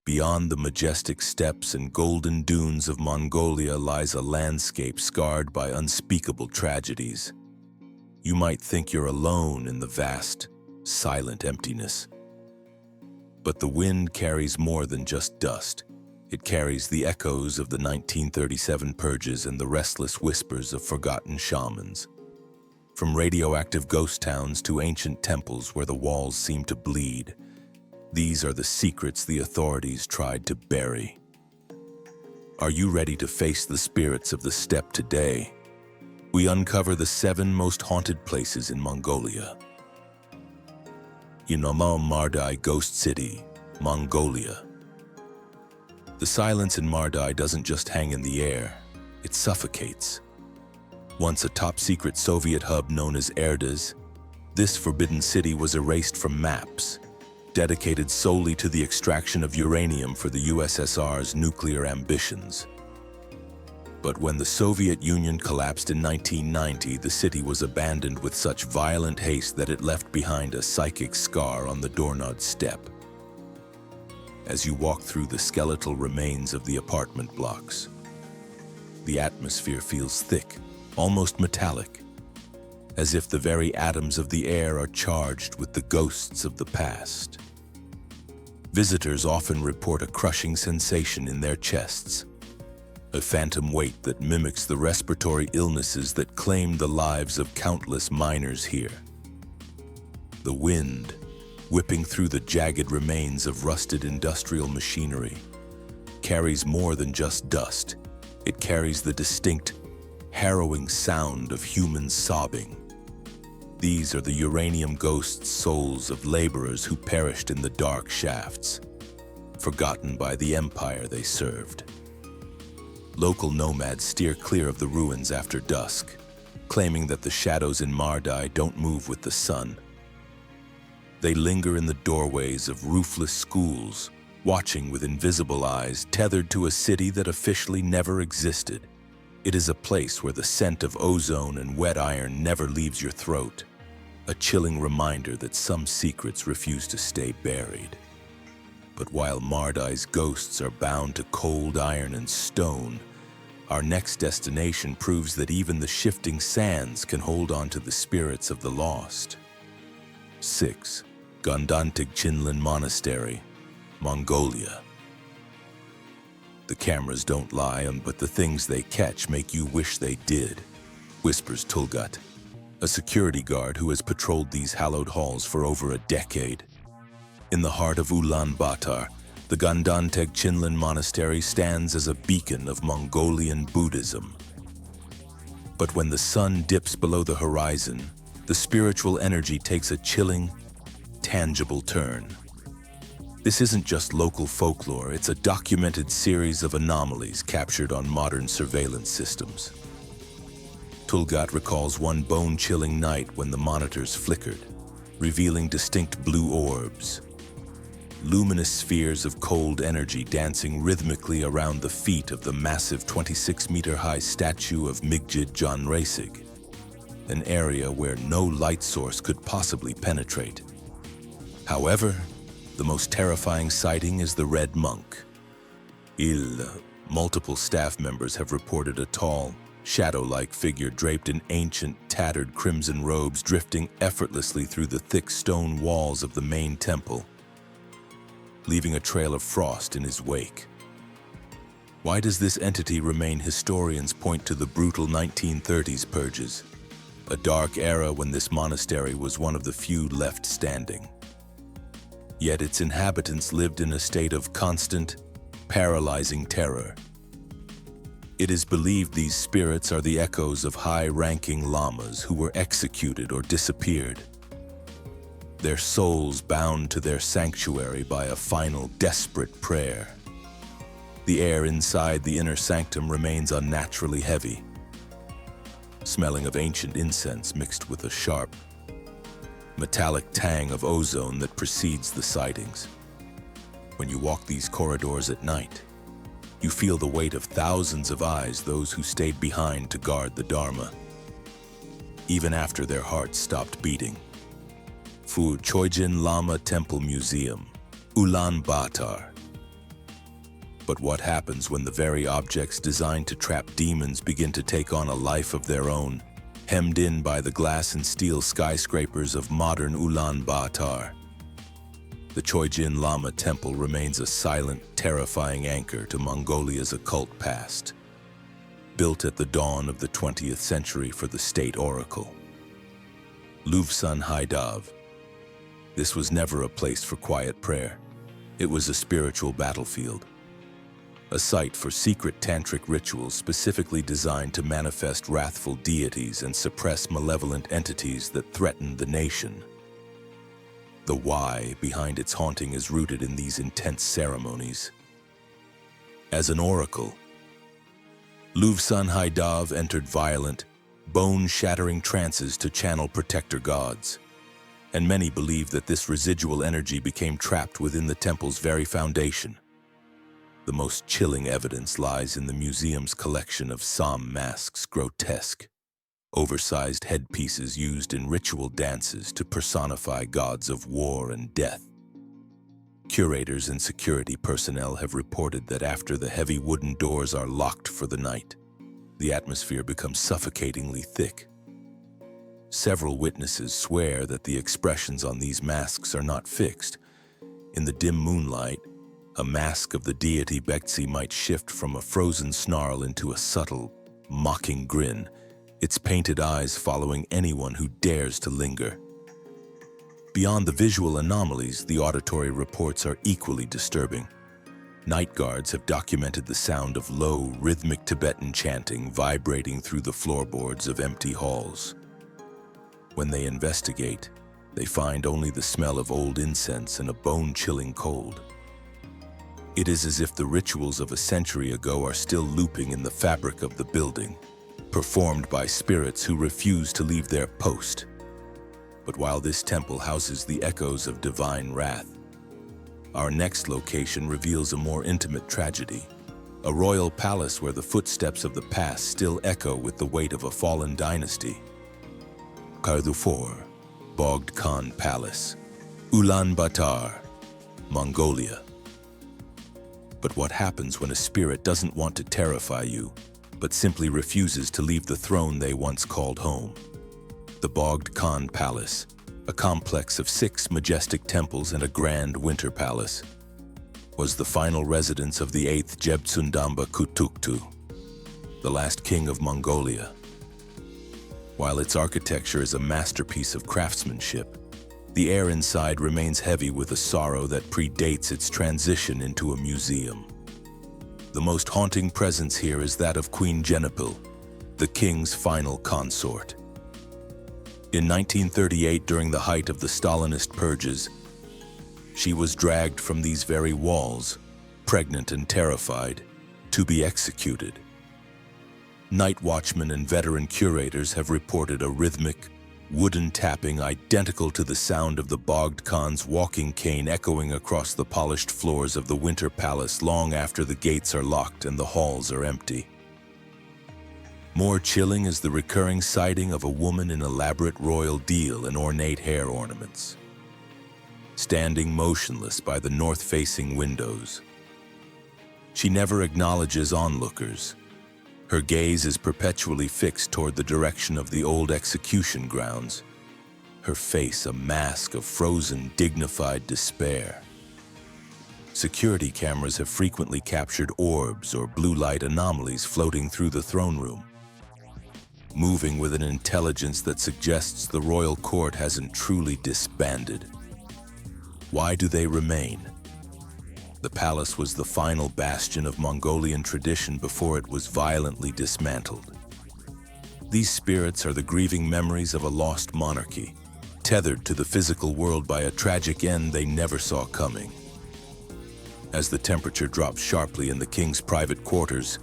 Beyond the majestic steppes and golden dunes of Mongolia lies a landscape scarred by unspeakable tragedies. You might think you're alone in the vast, silent emptiness. But the wind carries more than just dust. It carries the echoes of the 1937 purges and the restless whispers of forgotten shamans. From radioactive ghost towns to ancient temples where the walls seem to bleed, these are the secrets the authorities tried to bury. Are you ready to face the spirits of the steppe today? We uncover the 7 most haunted places in Mongolia. Mardai Ghost City, Mongolia. The silence in Mardai doesn't just hang in the air, it suffocates. Once a top-secret Soviet hub known as Erdős, this forbidden city was erased from maps, dedicated solely to the extraction of uranium for the USSR's nuclear ambitions. But when the Soviet Union collapsed in 1990, the city was abandoned with such violent haste that it left behind a psychic scar on the doorknob steppe. As you walk through the skeletal remains of the apartment blocks, the atmosphere feels thick, almost metallic, as if the very atoms of the air are charged with the ghosts of the past. Visitors often report a crushing sensation in their chests, a phantom weight that mimics the respiratory illnesses that claimed the lives of countless miners here. The wind, whipping through the jagged remains of rusted industrial machinery, carries more than just dust. It carries the distinct, harrowing sound of humans sobbing. These are the uranium ghost souls of laborers who perished in the dark shafts, forgotten by the empire they served. Local nomads steer clear of the ruins after dusk, claiming that the shadows in Mardai don't move with the sun. They linger in the doorways of roofless schools, watching with invisible eyes, tethered to a city that officially never existed. It is a place where the scent of ozone and wet iron never leaves your throat, a chilling reminder that some secrets refuse to stay buried. But while Mardai's ghosts are bound to cold iron and stone, our next destination proves that even the shifting sands can hold on to the spirits of the lost. 6. Gandantegchinlen Monastery, Mongolia. The cameras don't lie, but the things they catch make you wish they did, whispers Tulgat, a security guard who has patrolled these hallowed halls for over a decade. In the heart of Ulaanbaatar, the Gandantegchinlen Monastery stands as a beacon of Mongolian Buddhism. But when the sun dips below the horizon, the spiritual energy takes a chilling, tangible turn. This isn't just local folklore, it's a documented series of anomalies captured on modern surveillance systems. Tulgat recalls one bone-chilling night when the monitors flickered, revealing distinct blue orbs, luminous spheres of cold energy dancing rhythmically around the feet of the massive 26-meter-high statue of Migjid Janresig, an area where no light source could possibly penetrate. However, the most terrifying sighting is the Red Monk. Multiple staff members have reported a tall, shadow-like figure draped in ancient, tattered crimson robes drifting effortlessly through the thick stone walls of the main temple, leaving a trail of frost in his wake. Why does this entity remain? Historians point to the brutal 1930s purges, a dark era when this monastery was one of the few left standing. Yet its inhabitants lived in a state of constant, paralyzing terror. It is believed these spirits are the echoes of high-ranking lamas who were executed or disappeared, their souls bound to their sanctuary by a final, desperate prayer. The air inside the inner sanctum remains unnaturally heavy, smelling of ancient incense mixed with a sharp, metallic tang of ozone that precedes the sightings. When you walk these corridors at night, you feel the weight of thousands of eyes, those who stayed behind to guard the Dharma, even after their hearts stopped beating. Choijin Lama Temple Museum, Ulaanbaatar. But what happens when the very objects designed to trap demons begin to take on a life of their own, hemmed in by the glass and steel skyscrapers of modern Ulaanbaatar? The Choijin Lama temple remains a silent, terrifying anchor to Mongolia's occult past. Built at the dawn of the 20th century for the state oracle, Luvsan Haidav. This was never a place for quiet prayer. It was a spiritual battlefield. A site for secret tantric rituals specifically designed to manifest wrathful deities and suppress malevolent entities that threatened the nation. The why behind its haunting is rooted in these intense ceremonies. As an oracle, Luvsan Haidav entered violent, bone-shattering trances to channel protector gods, and many believe that this residual energy became trapped within the temple's very foundation. The most chilling evidence lies in the museum's collection of Sam masks, grotesque, oversized headpieces used in ritual dances to personify gods of war and death. Curators and security personnel have reported that after the heavy wooden doors are locked for the night, the atmosphere becomes suffocatingly thick. Several witnesses swear that the expressions on these masks are not fixed. In the dim moonlight, a mask of the deity Bogd might shift from a frozen snarl into a subtle, mocking grin, its painted eyes following anyone who dares to linger. Beyond the visual anomalies, the auditory reports are equally disturbing. Night guards have documented the sound of low, rhythmic Tibetan chanting vibrating through the floorboards of empty halls. When they investigate, they find only the smell of old incense and a bone-chilling cold. It is as if the rituals of a century ago are still looping in the fabric of the building, performed by spirits who refuse to leave their post. But while this temple houses the echoes of divine wrath, our next location reveals a more intimate tragedy, a royal palace where the footsteps of the past still echo with the weight of a fallen dynasty. Karakorum, Bogd Khan Palace, Ulaanbaatar, Mongolia. But what happens when a spirit doesn't want to terrify you, but simply refuses to leave the throne they once called home? The Bogd Khan Palace, a complex of 6 majestic temples and a grand winter palace, was the final residence of the 8th Jebtsundamba Kutuktu, the last king of Mongolia. While its architecture is a masterpiece of craftsmanship, the air inside remains heavy with a sorrow that predates its transition into a museum. The most haunting presence here is that of Queen Genepil, the king's final consort. In 1938, during the height of the Stalinist purges, she was dragged from these very walls, pregnant and terrified, to be executed. Night watchmen and veteran curators have reported a rhythmic, wooden tapping identical to the sound of the Bogd Khan's walking cane echoing across the polished floors of the Winter Palace long after the gates are locked and the halls are empty. More chilling is the recurring sighting of a woman in elaborate royal deal and ornate hair ornaments, standing motionless by the north-facing windows. She never acknowledges onlookers. Her gaze is perpetually fixed toward the direction of the old execution grounds, her face a mask of frozen, dignified despair. Security cameras have frequently captured orbs or blue light anomalies floating through the throne room, moving with an intelligence that suggests the royal court hasn't truly disbanded. Why do they remain? The palace was the final bastion of Mongolian tradition before it was violently dismantled. These spirits are the grieving memories of a lost monarchy, tethered to the physical world by a tragic end they never saw coming. As the temperature drops sharply in the king's private quarters,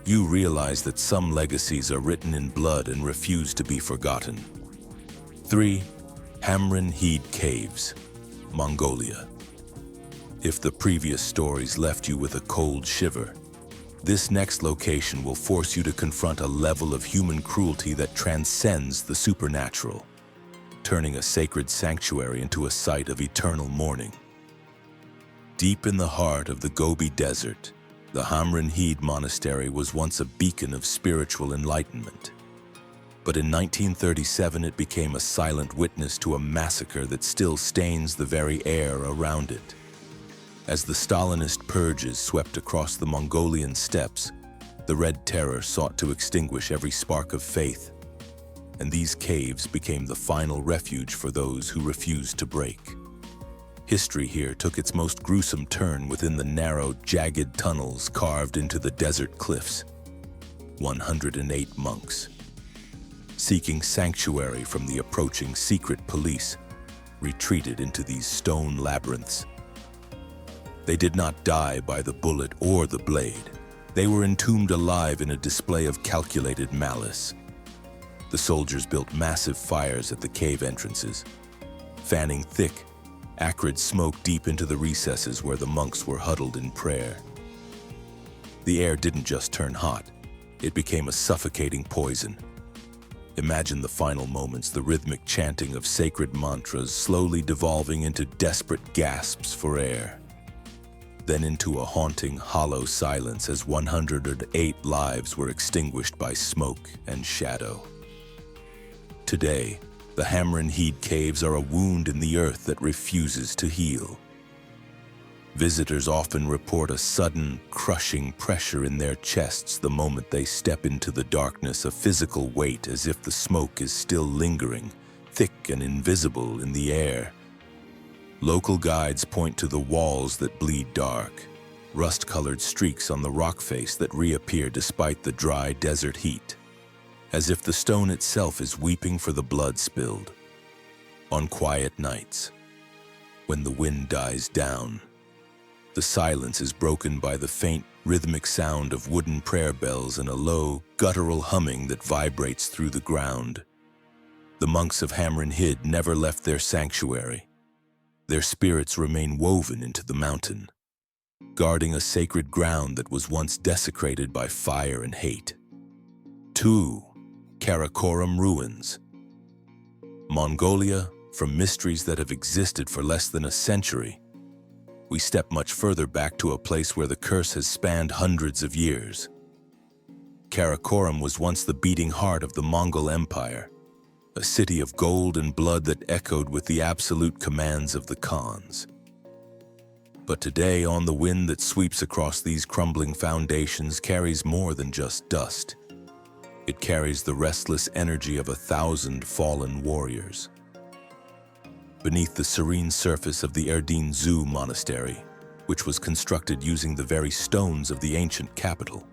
you realize that some legacies are written in blood and refuse to be forgotten. 3. Hamrin Hiid Caves, Mongolia. If the previous stories left you with a cold shiver, this next location will force you to confront a level of human cruelty that transcends the supernatural, turning a sacred sanctuary into a site of eternal mourning. Deep in the heart of the Gobi Desert, the Hamrin Hiid Monastery was once a beacon of spiritual enlightenment. But in 1937 it became a silent witness to a massacre that still stains the very air around it. As the Stalinist purges swept across the Mongolian steppes, the Red Terror sought to extinguish every spark of faith, and these caves became the final refuge for those who refused to break. History here took its most gruesome turn within the narrow, jagged tunnels carved into the desert cliffs. 108 monks, seeking sanctuary from the approaching secret police, retreated into these stone labyrinths. They did not die by the bullet or the blade. They were entombed alive in a display of calculated malice. The soldiers built massive fires at the cave entrances, fanning thick, acrid smoke deep into the recesses where the monks were huddled in prayer. The air didn't just turn hot, it became a suffocating poison. Imagine the final moments, the rhythmic chanting of sacred mantras slowly devolving into desperate gasps for air, then into a haunting, hollow silence as 108 lives were extinguished by smoke and shadow. Today, the Hamrin Hiid caves are a wound in the earth that refuses to heal. Visitors often report a sudden, crushing pressure in their chests the moment they step into the darkness, a physical weight as if the smoke is still lingering, thick and invisible in the air. Local guides point to the walls that bleed dark, rust-colored streaks on the rock face that reappear despite the dry desert heat, as if the stone itself is weeping for the blood spilled. On quiet nights, when the wind dies down, the silence is broken by the faint, rhythmic sound of wooden prayer bells and a low, guttural humming that vibrates through the ground. The monks of Hamrin Hiid never left their sanctuary. Their spirits remain woven into the mountain, guarding a sacred ground that was once desecrated by fire and hate. 2. Karakorum ruins. Mongolia, from mysteries that have existed for less than a century, we step much further back to a place where the curse has spanned hundreds of years. Karakorum was once the beating heart of the Mongol Empire, a city of gold and blood that echoed with the absolute commands of the Khans. But today, on the wind that sweeps across these crumbling foundations carries more than just dust. It carries the restless energy of 1,000 fallen warriors. Beneath the serene surface of the Erdene Zoo Monastery, which was constructed using the very stones of the ancient capital,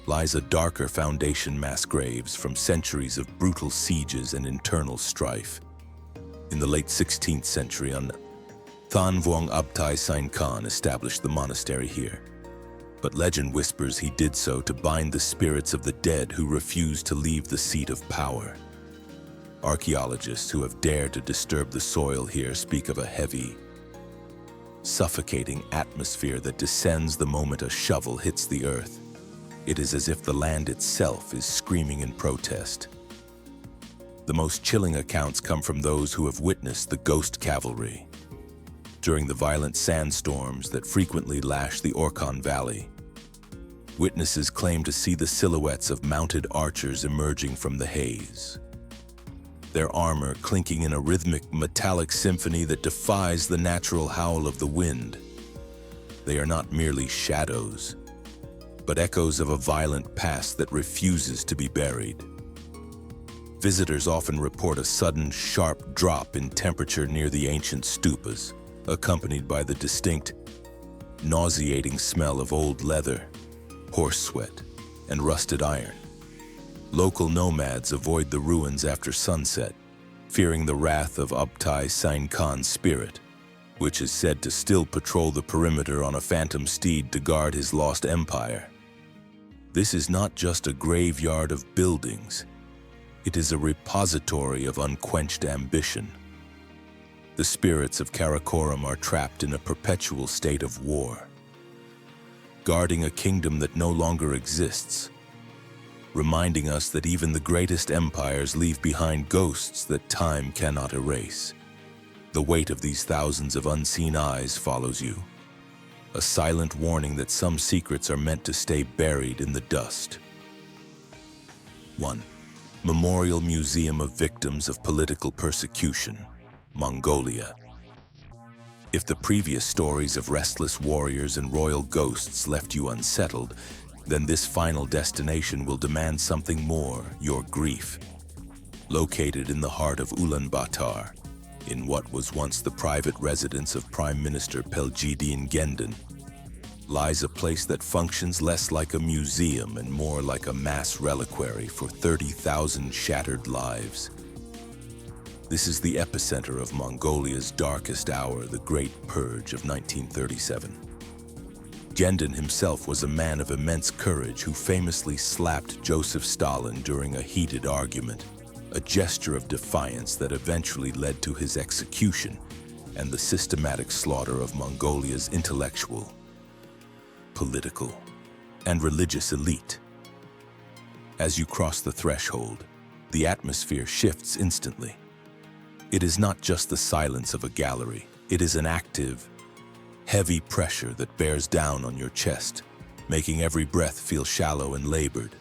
lies a darker foundation mass graves from centuries of brutal sieges and internal strife. In the late 16th century, Than Vuong Abtai Sain Khan established the monastery here. But legend whispers he did so to bind the spirits of the dead who refused to leave the seat of power. Archaeologists who have dared to disturb the soil here speak of a heavy, suffocating atmosphere that descends the moment a shovel hits the earth. It is as if the land itself is screaming in protest. The most chilling accounts come from those who have witnessed the ghost cavalry. During the violent sandstorms that frequently lash the Orkhon Valley, witnesses claim to see the silhouettes of mounted archers emerging from the haze, their armor clinking in a rhythmic, metallic symphony that defies the natural howl of the wind. They are not merely shadows, but echoes of a violent past that refuses to be buried. Visitors often report a sudden, sharp drop in temperature near the ancient stupas, accompanied by the distinct, nauseating smell of old leather, horse sweat, and rusted iron. Local nomads avoid the ruins after sunset, fearing the wrath of Abtai Sain Khan's spirit, which is said to still patrol the perimeter on a phantom steed to guard his lost empire. This is not just a graveyard of buildings. It is a repository of unquenched ambition. The spirits of Karakorum are trapped in a perpetual state of war, guarding a kingdom that no longer exists, reminding us that even the greatest empires leave behind ghosts that time cannot erase. The weight of these thousands of unseen eyes follows you, a silent warning that some secrets are meant to stay buried in the dust. 1. Memorial Museum of Victims of Political Persecution, Mongolia. If the previous stories of restless warriors and royal ghosts left you unsettled, then this final destination will demand something more, your grief. Located in the heart of Ulaanbaatar, in what was once the private residence of Prime Minister Choijin Gandan, lies a place that functions less like a museum and more like a mass reliquary for 30,000 shattered lives. This is the epicenter of Mongolia's darkest hour, the Great Purge of 1937. Gandan himself was a man of immense courage who famously slapped Joseph Stalin during a heated argument, a gesture of defiance that eventually led to his execution and the systematic slaughter of Mongolia's intellectual, political, and religious elite. As you cross the threshold, the atmosphere shifts instantly. It is not just the silence of a gallery, it is an active, heavy pressure that bears down on your chest, making every breath feel shallow and labored.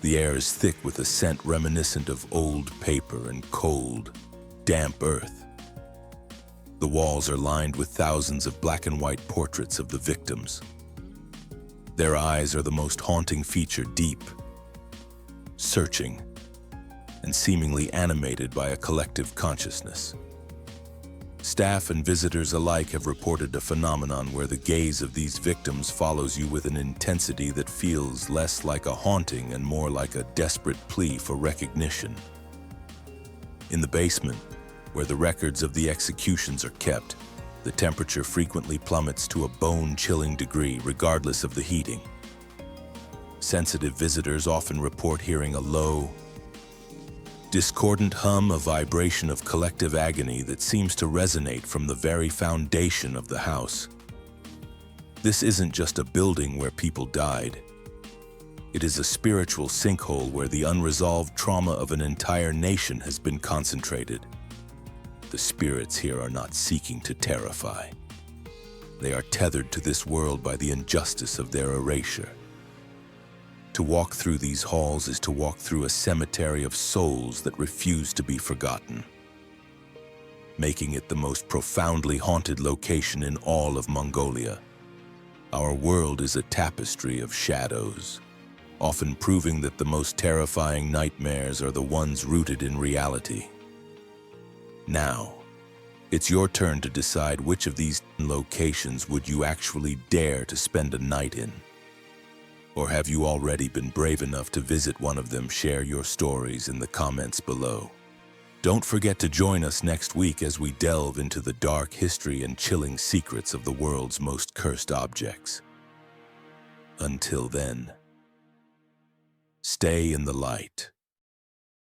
The air is thick with a scent reminiscent of old paper and cold, damp earth. The walls are lined with thousands of black and white portraits of the victims. Their eyes are the most haunting feature, deep, searching, and seemingly animated by a collective consciousness. Staff and visitors alike have reported a phenomenon where the gaze of these victims follows you with an intensity that feels less like a haunting and more like a desperate plea for recognition. In the basement, where the records of the executions are kept, the temperature frequently plummets to a bone-chilling degree regardless of the heating. Sensitive visitors often report hearing a low, discordant hum, a vibration of collective agony that seems to resonate from the very foundation of the house. This isn't just a building where people died. It is a spiritual sinkhole where the unresolved trauma of an entire nation has been concentrated. The spirits here are not seeking to terrify. They are tethered to this world by the injustice of their erasure. To walk through these halls is to walk through a cemetery of souls that refuse to be forgotten, making it the most profoundly haunted location in all of Mongolia. Our world is a tapestry of shadows, often proving that the most terrifying nightmares are the ones rooted in reality. Now, it's your turn to decide which of these locations would you actually dare to spend a night in. Or have you already been brave enough to visit one of them? Share your stories in the comments below. Don't forget to join us next week as we delve into the dark history and chilling secrets of the world's most cursed objects. Until then, stay in the light.